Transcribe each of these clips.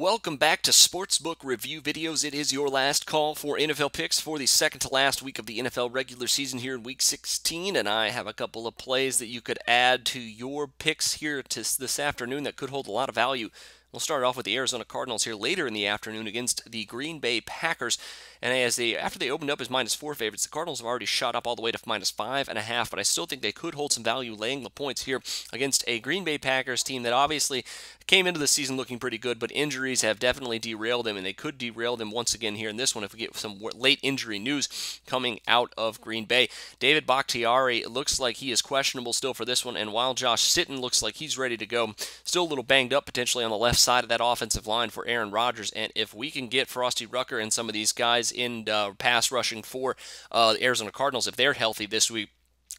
Welcome back to Sportsbook Review Videos. It is your last call for NFL picks for the second to last week of the NFL regular season here in Week 16, and I have a couple of plays that you could add to your picks here this afternoon that could hold a lot of value. We'll start off with the Arizona Cardinals here later in the afternoon against the Green Bay Packers. And after they opened up as -4 favorites, the Cardinals have already shot up all the way to -5.5, but I still think they could hold some value laying the points here against a Green Bay Packers team that obviously came into the season looking pretty good, but injuries have definitely derailed them, and they could derail them once again here in this one if we get some late injury news coming out of Green Bay. David Bakhtiari looks like he is questionable still for this one, and while Josh Sitton looks like he's ready to go, still a little banged up potentially on the left side of that offensive line for Aaron Rodgers, and if we can get Frosty Rucker and some of these guys in pass rushing for the Arizona Cardinals, if they're healthy this week,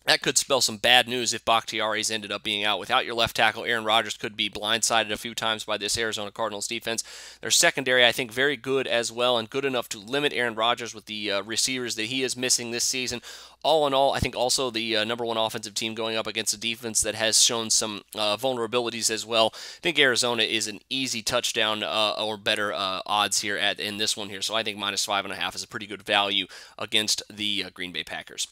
that could spell some bad news if Bakhtiari's ended up being out. Without your left tackle, Aaron Rodgers could be blindsided a few times by this Arizona Cardinals defense. Their secondary, I think, very good as well, and good enough to limit Aaron Rodgers with the receivers that he is missing this season. All in all, I think also the number one offensive team going up against a defense that has shown some vulnerabilities as well. I think Arizona is an easy touchdown or better odds here in this one here. So I think -5.5 is a pretty good value against the Green Bay Packers.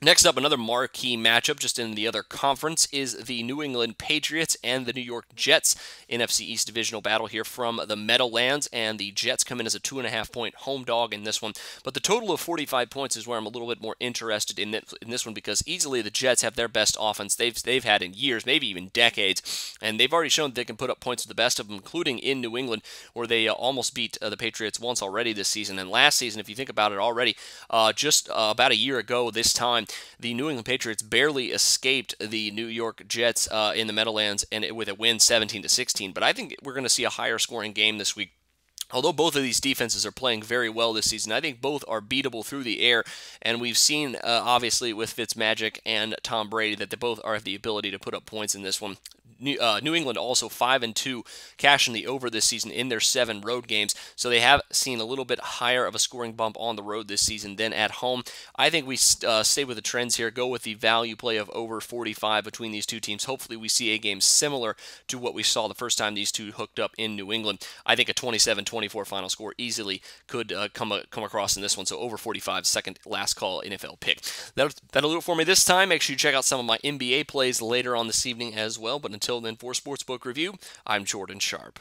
Next up, another marquee matchup just in the other conference is the New England Patriots and the New York Jets. NFC East divisional battle here from the Meadowlands, and the Jets come in as a 2.5-point home dog in this one. But the total of 45 points is where I'm a little bit more interested in this one, because easily the Jets have their best offense they've had in years, maybe even decades, and they've already shown that they can put up points with the best of them, including in New England, where they almost beat the Patriots once already this season. And last season, if you think about it already, just about a year ago this time, the New England Patriots barely escaped the New York Jets in the Meadowlands, and with a win 17-16. But I think we're going to see a higher scoring game this week. Although both of these defenses are playing very well this season, I think both are beatable through the air, and we've seen, obviously, with Fitzmagic and Tom Brady that they both have the ability to put up points in this one. New England also 5-2, cashing the over this season in their 7 road games, so they have seen a little bit higher of a scoring bump on the road this season than at home. I think we stay with the trends here, go with the value play of over 45 between these two teams. Hopefully we see a game similar to what we saw the first time these two hooked up in New England. I think a 27-24 final score easily could come across in this one, so over 45, second last call NFL pick. That'll do it for me this time. Make sure you check out some of my NBA plays later on this evening as well, but until then, for Sportsbook Review, I'm Jordan Sharp.